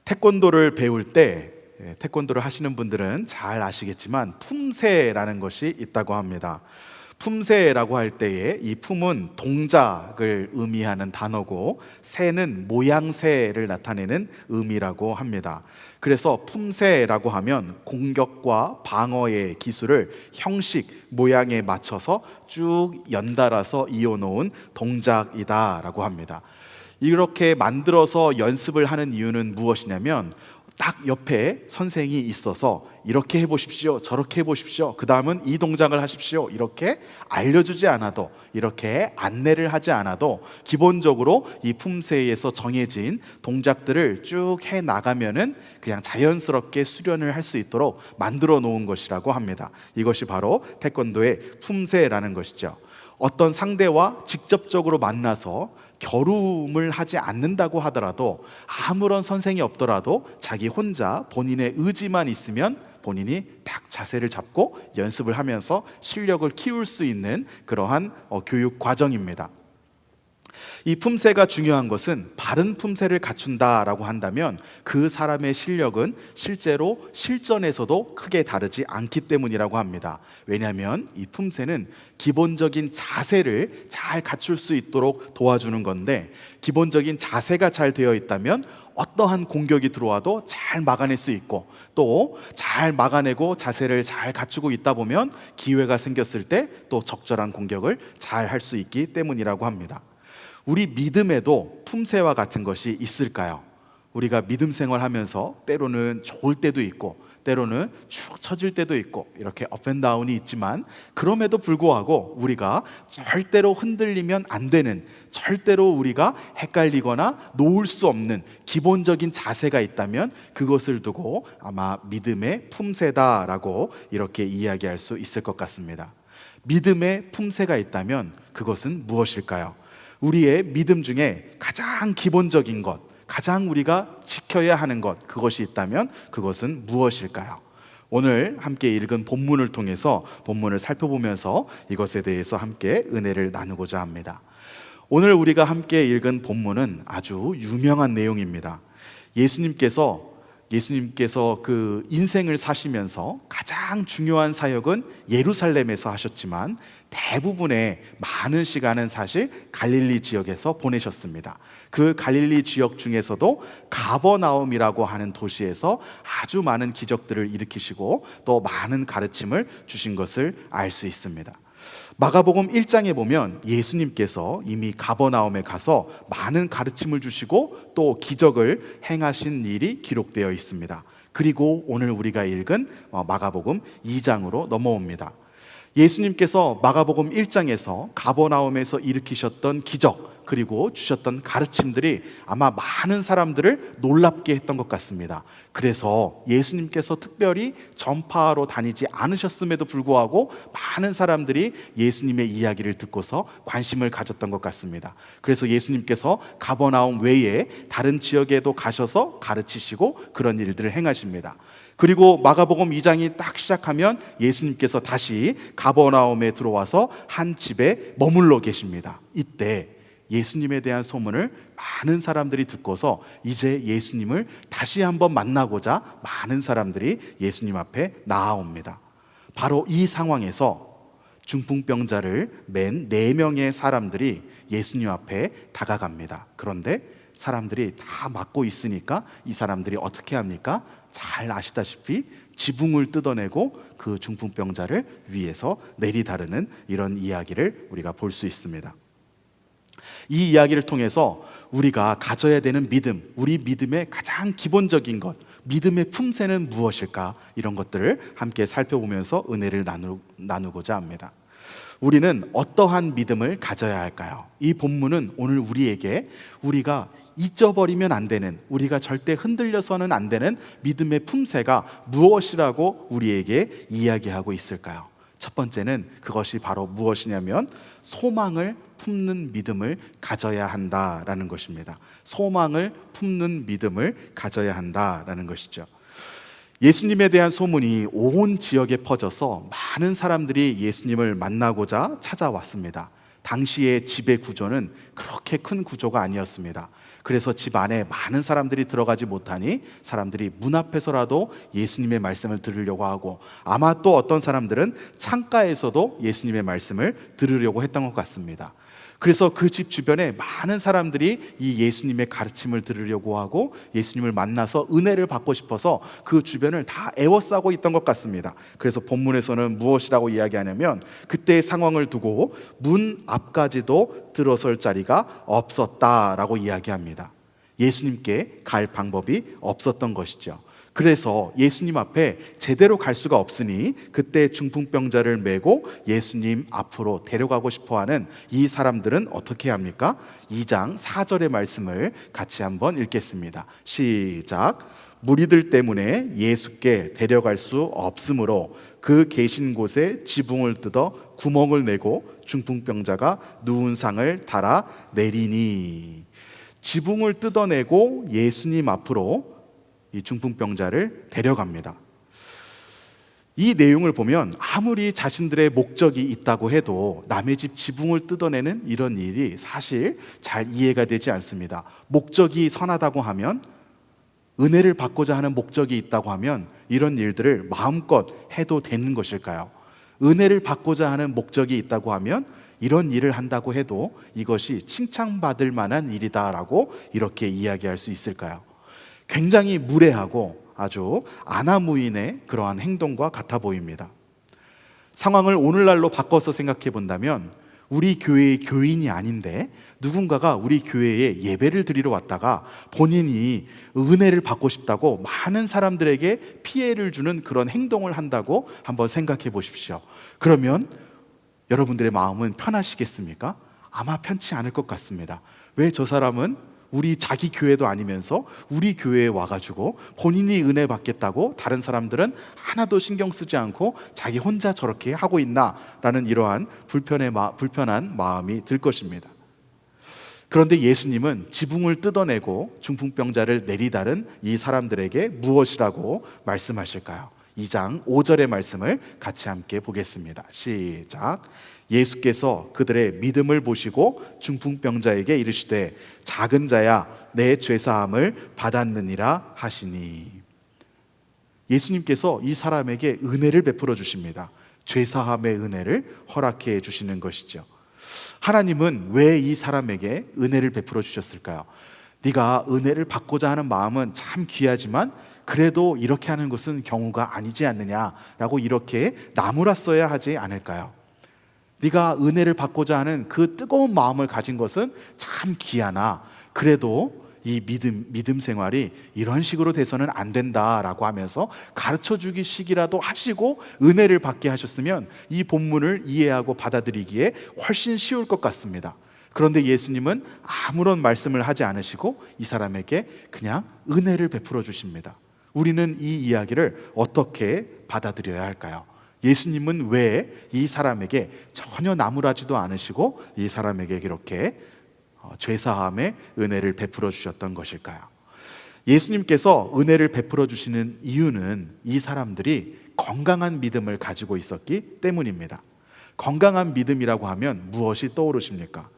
태권도를 배울 때 태권도를 하시는 분들은 잘 아시겠지만 품새라는 것이 있다고 합니다. 품새라고 할 때에 이 품은 동작을 의미하는 단어고 새는 모양새를 나타내는 의미라고 합니다. 그래서 품새라고 하면 공격과 방어의 기술을 형식, 모양에 맞춰서 쭉 연달아서 이어놓은 동작이다라고 합니다. 이렇게 만들어서 연습을 하는 이유는 무엇이냐면 딱 옆에 선생이 있어서 이렇게 해보십시오, 저렇게 해보십시오, 그 다음은 이 동작을 하십시오, 이렇게 알려주지 않아도, 이렇게 안내를 하지 않아도 기본적으로 이 품새에서 정해진 동작들을 쭉 해나가면은 그냥 자연스럽게 수련을 할 수 있도록 만들어 놓은 것이라고 합니다. 이것이 바로 태권도의 품새라는 것이죠. 어떤 상대와 직접적으로 만나서 겨루음을 하지 않는다고 하더라도, 아무런 선생이 없더라도 자기 혼자 본인의 의지만 있으면 본인이 딱 자세를 잡고 연습을 하면서 실력을 키울 수 있는 그러한 교육 과정입니다. 이 품새가 중요한 것은 바른 품새를 갖춘다라고 한다면 그 사람의 실력은 실제로 실전에서도 크게 다르지 않기 때문이라고 합니다. 왜냐하면 이 품새는 기본적인 자세를 잘 갖출 수 있도록 도와주는 건데, 기본적인 자세가 잘 되어 있다면 어떠한 공격이 들어와도 잘 막아낼 수 있고, 또 잘 막아내고 자세를 잘 갖추고 있다 보면 기회가 생겼을 때 또 적절한 공격을 잘 할 수 있기 때문이라고 합니다. 우리 믿음에도 품새와 같은 것이 있을까요? 우리가 믿음 생활하면서 때로는 좋을 때도 있고 때로는 축 처질 때도 있고 이렇게 업앤다운이 있지만, 그럼에도 불구하고 우리가 절대로 흔들리면 안 되는, 절대로 우리가 헷갈리거나 놓을 수 없는 기본적인 자세가 있다면 그것을 두고 아마 믿음의 품새다라고 이렇게 이야기할 수 있을 것 같습니다. 믿음의 품새가 있다면 그것은 무엇일까요? 우리의 믿음 중에 가장 기본적인 것, 가장 우리가 지켜야 하는 것, 그것이 있다면 그것은 무엇일까요? 오늘 함께 읽은 본문을 통해서 본문을 살펴보면서 이것에 대해서 함께 은혜를 나누고자 합니다. 오늘 우리가 함께 읽은 본문은 아주 유명한 내용입니다. 예수님께서 그 인생을 사시면서 가장 중요한 사역은 예루살렘에서 하셨지만 대부분의 많은 시간은 사실 갈릴리 지역에서 보내셨습니다. 그 갈릴리 지역 중에서도 가버나움이라고 하는 도시에서 아주 많은 기적들을 일으키시고 또 많은 가르침을 주신 것을 알 수 있습니다. 마가복음 1장에 보면 예수님께서 이미 가버나움에 가서 많은 가르침을 주시고 또 기적을 행하신 일이 기록되어 있습니다. 그리고 오늘 우리가 읽은 마가복음 2장으로 넘어옵니다. 예수님께서 마가복음 1장에서 가버나움에서 일으키셨던 기적, 그리고 주셨던 가르침들이 아마 많은 사람들을 놀랍게 했던 것 같습니다. 그래서 예수님께서 특별히 전파하러 다니지 않으셨음에도 불구하고 많은 사람들이 예수님의 이야기를 듣고서 관심을 가졌던 것 같습니다. 그래서 예수님께서 가버나움 외에 다른 지역에도 가셔서 가르치시고 그런 일들을 행하십니다. 그리고 마가복음 2장이 딱 시작하면 예수님께서 다시 가버나움에 들어와서 한 집에 머물러 계십니다. 이때 예수님에 대한 소문을 많은 사람들이 듣고서 이제 예수님을 다시 한번 만나고자 많은 사람들이 예수님 앞에 나아옵니다. 바로 이 상황에서 중풍병자를 맨 4명의 사람들이 예수님 앞에 다가갑니다. 그런데 사람들이 다 막고 있으니까 이 사람들이 어떻게 합니까? 잘 아시다시피 지붕을 뜯어내고 그 중풍병자를 위에서 내리다르는 이런 이야기를 우리가 볼 수 있습니다. 이 이야기를 통해서 우리가 가져야 되는 믿음, 우리 믿음의 가장 기본적인 것, 믿음의 품새는 무엇일까? 이런 것들을 함께 살펴보면서 은혜를 나누고자 합니다. 우리는 어떠한 믿음을 가져야 할까요? 이 본문은 오늘 우리에게 우리가 잊어버리면 안 되는, 우리가 절대 흔들려서는 안 되는 믿음의 품새가 무엇이라고 우리에게 이야기하고 있을까요? 첫 번째는 그것이 바로 무엇이냐면 소망을 품는 믿음을 가져야 한다라는 것입니다. 소망을 품는 믿음을 가져야 한다라는 것이죠. 예수님에 대한 소문이 온 지역에 퍼져서 많은 사람들이 예수님을 만나고자 찾아왔습니다. 당시의 지배 구조는 그렇게 큰 구조가 아니었습니다. 그래서 집 안에 많은 사람들이 들어가지 못하니 사람들이 문 앞에서라도 예수님의 말씀을 들으려고 하고, 아마 또 어떤 사람들은 창가에서도 예수님의 말씀을 들으려고 했던 것 같습니다. 그래서 그 집 주변에 많은 사람들이 이 예수님의 가르침을 들으려고 하고 예수님을 만나서 은혜를 받고 싶어서 그 주변을 다 에워싸고 있던 것 같습니다. 그래서 본문에서는 무엇이라고 이야기하냐면, 그때의 상황을 두고 문 앞까지도 들어설 자리가 없었다라고 이야기합니다. 예수님께 갈 방법이 없었던 것이죠. 그래서 예수님 앞에 제대로 갈 수가 없으니 그때 중풍병자를 메고 예수님 앞으로 데려가고 싶어하는 이 사람들은 어떻게 합니까? 2장 4절의 말씀을 같이 한번 읽겠습니다. 시작. 무리들 때문에 예수께 데려갈 수 없으므로 그 계신 곳에 지붕을 뜯어 구멍을 내고 중풍병자가 누운 상을 달아 내리니. 지붕을 뜯어내고 예수님 앞으로 이 중풍병자를 데려갑니다. 이 내용을 보면 아무리 자신들의 목적이 있다고 해도 남의 집 지붕을 뜯어내는 이런 일이 사실 잘 이해가 되지 않습니다. 목적이 선하다고 하면, 은혜를 받고자 하는 목적이 있다고 하면 이런 일들을 마음껏 해도 되는 것일까요? 은혜를 받고자 하는 목적이 있다고 하면 이런 일을 한다고 해도 이것이 칭찬받을 만한 일이다라고 이렇게 이야기할 수 있을까요? 굉장히 무례하고 아주 아나무인의 그러한 행동과 같아 보입니다. 상황을 오늘날로 바꿔서 생각해 본다면, 우리 교회의 교인이 아닌데 누군가가 우리 교회에 예배를 드리러 왔다가 본인이 은혜를 받고 싶다고 많은 사람들에게 피해를 주는 그런 행동을 한다고 한번 생각해 보십시오. 그러면 여러분들의 마음은 편하시겠습니까? 아마 편치 않을 것 같습니다. 왜 저 사람은 우리 자기 교회도 아니면서 우리 교회에 와가지고 본인이 은혜 받겠다고 다른 사람들은 하나도 신경 쓰지 않고 자기 혼자 저렇게 하고 있나라는 이러한 불편한 마음이 들 것입니다. 그런데 예수님은 지붕을 뜯어내고 중풍병자를 내리다른 이 사람들에게 무엇이라고 말씀하실까요? 2장 5절의 말씀을 같이 함께 보겠습니다. 시작. 예수께서 그들의 믿음을 보시고 중풍병자에게 이르시되 작은 자야 내 죄사함을 받았느니라 하시니. 예수님께서 이 사람에게 은혜를 베풀어 주십니다. 죄사함의 은혜를 허락해 주시는 것이죠. 하나님은 왜 이 사람에게 은혜를 베풀어 주셨을까요? 네가 은혜를 받고자 하는 마음은 참 귀하지만 그래도 이렇게 하는 것은 경우가 아니지 않느냐라고 이렇게 나무랐어야 하지 않을까요? 네가 은혜를 받고자 하는 그 뜨거운 마음을 가진 것은 참 귀하나 그래도 이 믿음 생활이 이런 식으로 돼서는 안 된다라고 하면서 가르쳐주기식이라도 하시고 은혜를 받게 하셨으면 이 본문을 이해하고 받아들이기에 훨씬 쉬울 것 같습니다. 그런데 예수님은 아무런 말씀을 하지 않으시고 이 사람에게 그냥 은혜를 베풀어 주십니다. 우리는 이 이야기를 어떻게 받아들여야 할까요? 예수님은 왜 이 사람에게 전혀 나무라지도 않으시고 이 사람에게 이렇게 죄사함의 은혜를 베풀어 주셨던 것일까요? 예수님께서 은혜를 베풀어 주시는 이유는 이 사람들이 건강한 믿음을 가지고 있었기 때문입니다. 건강한 믿음이라고 하면 무엇이 떠오르십니까?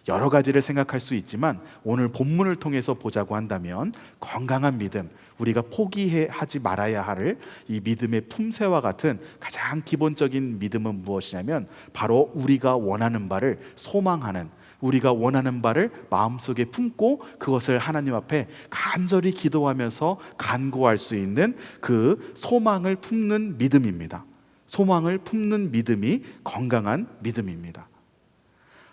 여러 가지를 생각할 수 있지만 오늘 본문을 통해서 보자고 한다면 건강한 믿음, 우리가 포기하지 말아야 할 이 믿음의 품새와 같은 가장 기본적인 믿음은 무엇이냐면 바로 우리가 원하는 바를 소망하는, 우리가 원하는 바를 마음속에 품고 그것을 하나님 앞에 간절히 기도하면서 간구할 수 있는 그 소망을 품는 믿음입니다. 소망을 품는 믿음이 건강한 믿음입니다.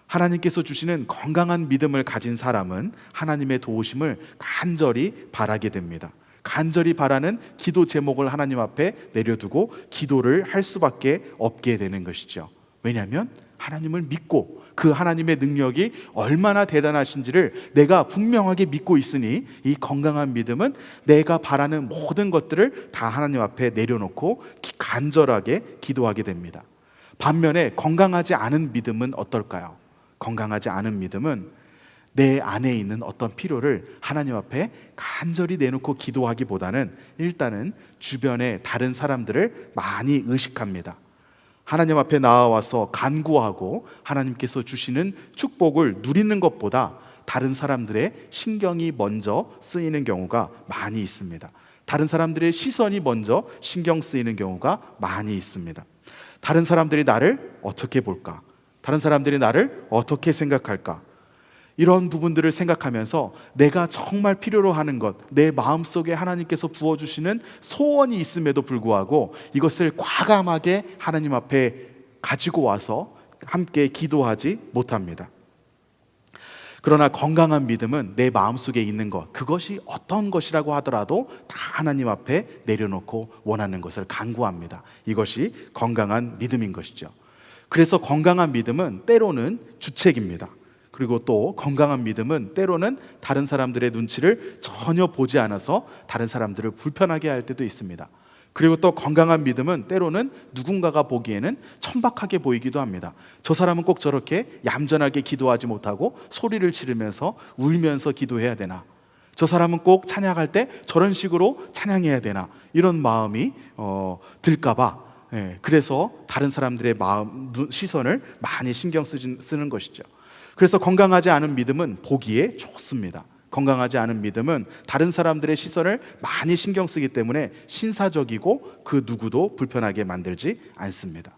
하나님께서 주시는 건강한 믿음을 가진 사람은 하나님의 도우심을 간절히 바라게 됩니다. 간절히 바라는 기도 제목을 하나님 앞에 내려두고 기도를 할 수밖에 없게 되는 것이죠. 왜냐하면 하나님을 믿고 그 하나님의 능력이 얼마나 대단하신지를 내가 분명하게 믿고 있으니 이 건강한 믿음은 내가 바라는 모든 것들을 다 하나님 앞에 내려놓고 간절하게 기도하게 됩니다. 반면에 건강하지 않은 믿음은 어떨까요? 건강하지 않은 믿음은 내 안에 있는 어떤 필요를 하나님 앞에 간절히 내놓고 기도하기보다는 일단은 주변의 다른 사람들을 많이 의식합니다. 하나님 앞에 나와서 간구하고 하나님께서 주시는 축복을 누리는 것보다 다른 사람들의 신경이 먼저 쓰이는 경우가 많이 있습니다. 다른 사람들의 시선이 먼저 신경 쓰이는 경우가 많이 있습니다. 다른 사람들이 나를 어떻게 볼까? 다른 사람들이 나를 어떻게 생각할까? 이런 부분들을 생각하면서 내가 정말 필요로 하는 것, 내 마음속에 하나님께서 부어주시는 소원이 있음에도 불구하고 이것을 과감하게 하나님 앞에 가지고 와서 함께 기도하지 못합니다. 그러나 건강한 믿음은 내 마음속에 있는 것, 그것이 어떤 것이라고 하더라도 다 하나님 앞에 내려놓고 원하는 것을 간구합니다. 이것이 건강한 믿음인 것이죠. 그래서 건강한 믿음은 때로는 주책입니다. 그리고 또 건강한 믿음은 때로는 다른 사람들의 눈치를 전혀 보지 않아서 다른 사람들을 불편하게 할 때도 있습니다. 그리고 또 건강한 믿음은 때로는 누군가가 보기에는 천박하게 보이기도 합니다. 저 사람은 꼭 저렇게 얌전하게 기도하지 못하고 소리를 지르면서 울면서 기도해야 되나? 저 사람은 꼭 찬양할 때 저런 식으로 찬양해야 되나? 이런 마음이 들까봐 그래서 다른 사람들의 마음, 시선을 많이 신경 쓰는 것이죠. 그래서 건강하지 않은 믿음은 보기에 좋습니다. 건강하지 않은 믿음은 다른 사람들의 시선을 많이 신경 쓰기 때문에 신사적이고 그 누구도 불편하게 만들지 않습니다.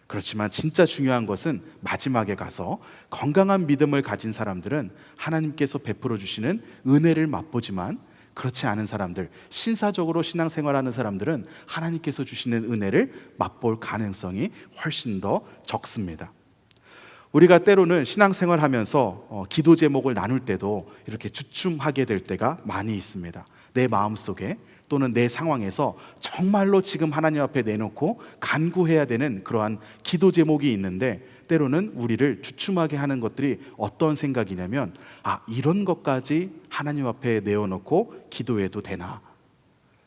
그렇지만 진짜 중요한 것은 마지막에 가서 건강한 믿음을 가진 사람들은 하나님께서 베풀어 주시는 은혜를 맛보지만 그렇지 않은 사람들, 신사적으로 신앙생활하는 사람들은 하나님께서 주시는 은혜를 맛볼 가능성이 훨씬 더 적습니다. 우리가 때로는 신앙생활하면서 기도 제목을 나눌 때도 이렇게 주춤하게 될 때가 많이 있습니다. 내 마음속에 또는 내 상황에서 정말로 지금 하나님 앞에 내놓고 간구해야 되는 그러한 기도 제목이 있는데 때로는 우리를 주춤하게 하는 것들이 어떤 생각이냐면 이런 것까지 하나님 앞에 내어놓고 기도해도 되나?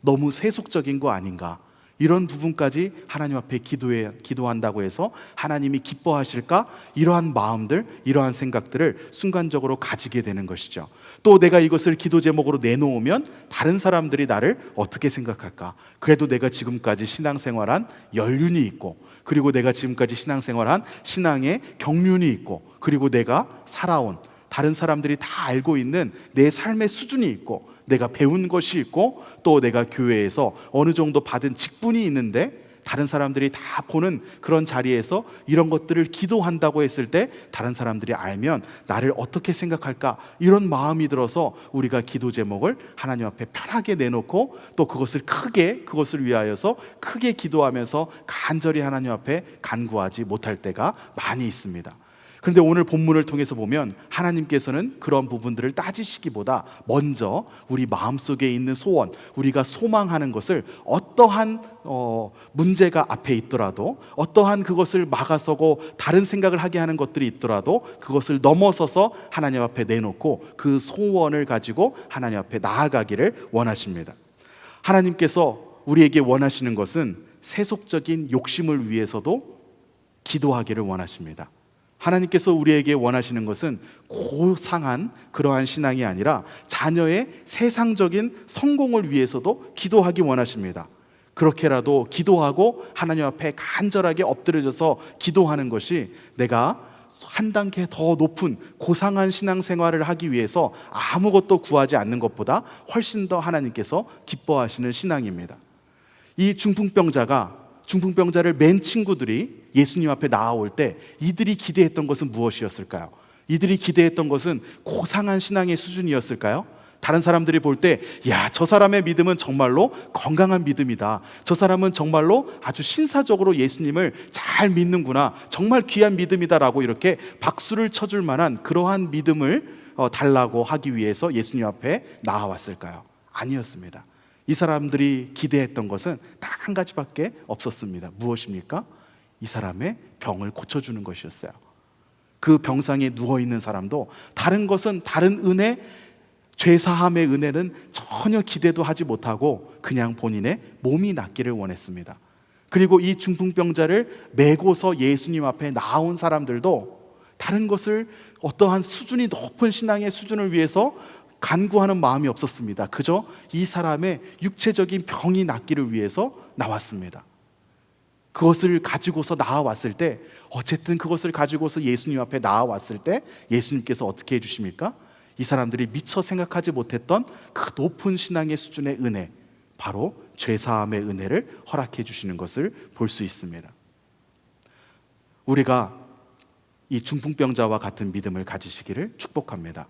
너무 세속적인 거 아닌가? 이런 부분까지 하나님 앞에 기도한다고 해서 하나님이 기뻐하실까? 이러한 마음들, 이러한 생각들을 순간적으로 가지게 되는 것이죠. 또 내가 이것을 기도 제목으로 내놓으면 다른 사람들이 나를 어떻게 생각할까? 그래도 내가 지금까지 신앙생활한 연륜이 있고, 그리고 내가 지금까지 신앙생활한 신앙의 경륜이 있고, 그리고 내가 살아온 다른 사람들이 다 알고 있는 내 삶의 수준이 있고, 내가 배운 것이 있고, 또 내가 교회에서 어느 정도 받은 직분이 있는데 다른 사람들이 다 보는 그런 자리에서 이런 것들을 기도한다고 했을 때 다른 사람들이 알면 나를 어떻게 생각할까? 이런 마음이 들어서 우리가 기도 제목을 하나님 앞에 편하게 내놓고 또 그것을 위하여서 크게 기도하면서 간절히 하나님 앞에 간구하지 못할 때가 많이 있습니다. 그런데 오늘 본문을 통해서 보면 하나님께서는 그런 부분들을 따지시기보다 먼저 우리 마음속에 있는 소원, 우리가 소망하는 것을 어떠한 문제가 앞에 있더라도, 어떠한 그것을 막아서고 다른 생각을 하게 하는 것들이 있더라도 그것을 넘어서서 하나님 앞에 내놓고 그 소원을 가지고 하나님 앞에 나아가기를 원하십니다. 하나님께서 우리에게 원하시는 것은 세속적인 욕심을 위해서도 기도하기를 원하십니다. 하나님께서 우리에게 원하시는 것은 고상한 그러한 신앙이 아니라 자녀의 세상적인 성공을 위해서도 기도하기 원하십니다. 그렇게라도 기도하고 하나님 앞에 간절하게 엎드려져서 기도하는 것이 내가 한 단계 더 높은 고상한 신앙생활을 하기 위해서 아무것도 구하지 않는 것보다 훨씬 더 하나님께서 기뻐하시는 신앙입니다. 이 중풍병자를 맨 친구들이 예수님 앞에 나아올 때 이들이 기대했던 것은 무엇이었을까요? 이들이 기대했던 것은 고상한 신앙의 수준이었을까요? 다른 사람들이 볼 때 저 사람의 믿음은 정말로 건강한 믿음이다. 저 사람은 정말로 아주 신사적으로 예수님을 잘 믿는구나. 정말 귀한 믿음이다라고 이렇게 박수를 쳐줄 만한 그러한 믿음을 달라고 하기 위해서 예수님 앞에 나아왔을까요? 아니었습니다. 이 사람들이 기대했던 것은 딱 한 가지밖에 없었습니다. 무엇입니까? 이 사람의 병을 고쳐주는 것이었어요. 그 병상에 누워있는 사람도 다른 은혜, 죄사함의 은혜는 전혀 기대도 하지 못하고 그냥 본인의 몸이 낫기를 원했습니다. 그리고 이 중풍병자를 메고서 예수님 앞에 나온 사람들도 다른 것을 어떠한 수준이 높은 신앙의 수준을 위해서 간구하는 마음이 없었습니다. 그저 이 사람의 육체적인 병이 낫기를 위해서 나왔습니다. 그것을 가지고서 나아왔을 때, 어쨌든 그것을 가지고서 예수님 앞에 나아왔을 때 예수님께서 어떻게 해주십니까? 이 사람들이 미처 생각하지 못했던 그 높은 신앙의 수준의 은혜, 바로 죄사함의 은혜를 허락해 주시는 것을 볼 수 있습니다. 우리가 이 중풍병자와 같은 믿음을 가지시기를 축복합니다.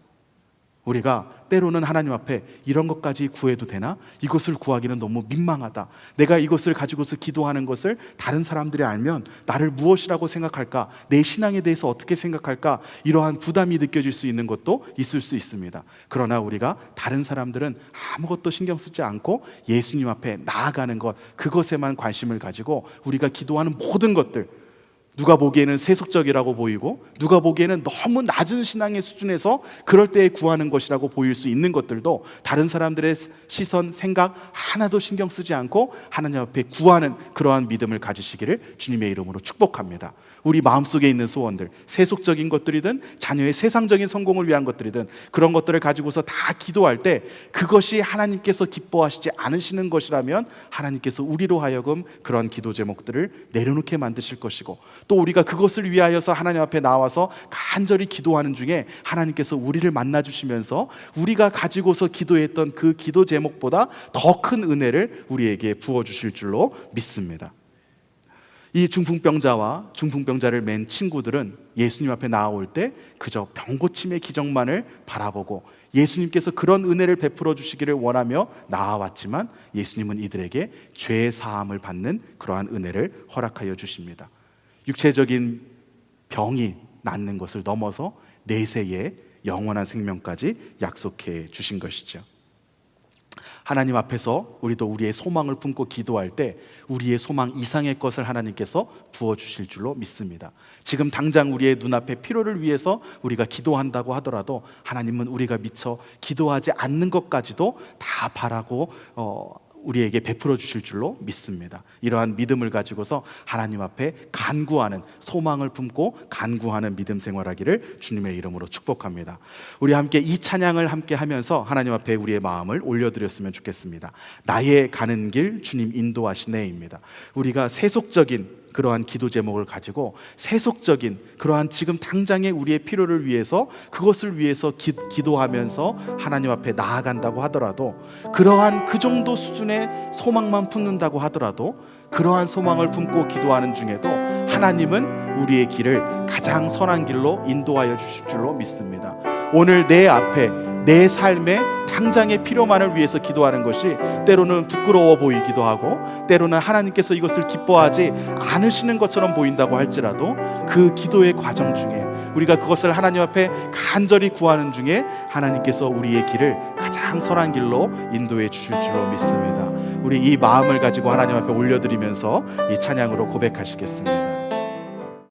우리가 때로는 하나님 앞에 이런 것까지 구해도 되나? 이것을 구하기는 너무 민망하다. 내가 이것을 가지고서 기도하는 것을 다른 사람들이 알면 나를 무엇이라고 생각할까? 내 신앙에 대해서 어떻게 생각할까? 이러한 부담이 느껴질 수 있는 것도 있을 수 있습니다. 그러나 우리가 다른 사람들은 아무것도 신경 쓰지 않고 예수님 앞에 나아가는 것, 그것에만 관심을 가지고 우리가 기도하는 모든 것들, 누가 보기에는 세속적이라고 보이고 누가 보기에는 너무 낮은 신앙의 수준에서 그럴 때에 구하는 것이라고 보일 수 있는 것들도 다른 사람들의 시선, 생각 하나도 신경 쓰지 않고 하나님 앞에 구하는 그러한 믿음을 가지시기를 주님의 이름으로 축복합니다. 우리 마음속에 있는 소원들, 세속적인 것들이든 자녀의 세상적인 성공을 위한 것들이든 그런 것들을 가지고서 다 기도할 때 그것이 하나님께서 기뻐하시지 않으시는 것이라면 하나님께서 우리로 하여금 그러한 기도 제목들을 내려놓게 만드실 것이고, 또 우리가 그것을 위하여서 하나님 앞에 나와서 간절히 기도하는 중에 하나님께서 우리를 만나 주시면서 우리가 가지고서 기도했던 그 기도 제목보다 더 큰 은혜를 우리에게 부어 주실 줄로 믿습니다. 이 중풍병자와 중풍병자를 맨 친구들은 예수님 앞에 나올 때 그저 병고침의 기적만을 바라보고 예수님께서 그런 은혜를 베풀어 주시기를 원하며 나아왔지만 예수님은 이들에게 죄 사함을 받는 그러한 은혜를 허락하여 주십니다. 육체적인 병이 낫는 것을 넘어서 내세의 영원한 생명까지 약속해 주신 것이죠. 하나님 앞에서 우리도 우리의 소망을 품고 기도할 때 우리의 소망 이상의 것을 하나님께서 부어주실 줄로 믿습니다. 지금 당장 우리의 눈앞에 필요를 위해서 우리가 기도한다고 하더라도 하나님은 우리가 미처 기도하지 않는 것까지도 다 바라고 우리에게 베풀어 주실 줄로 믿습니다. 이러한 믿음을 가지고서 하나님 앞에 간구하는, 소망을 품고 간구하는 믿음 생활하기를 주님의 이름으로 축복합니다. 우리 함께 이 찬양을 함께 하면서 하나님 앞에 우리의 마음을 올려드렸으면 좋겠습니다. 나의 가는 길 주님 인도하시네입니다. 우리가 세속적인 그러한 기도 제목을 가지고 세속적인 그러한 지금 당장의 우리의 필요를 위해서 그것을 위해서 기도하면서 하나님 앞에 나아간다고 하더라도, 그러한 그 정도 수준의 소망만 품는다고 하더라도 그러한 소망을 품고 기도하는 중에도 하나님은 우리의 길을 가장 선한 길로 인도하여 주실 줄로 믿습니다. 오늘 내 앞에 내 삶의 당장의 필요만을 위해서 기도하는 것이 때로는 부끄러워 보이기도 하고 때로는 하나님께서 이것을 기뻐하지 않으시는 것처럼 보인다고 할지라도 그 기도의 과정 중에 우리가 그것을 하나님 앞에 간절히 구하는 중에 하나님께서 우리의 길을 가장 선한 길로 인도해 주실 줄로 믿습니다. 우리 이 마음을 가지고 하나님 앞에 올려드리면서 이 찬양으로 고백하시겠습니다.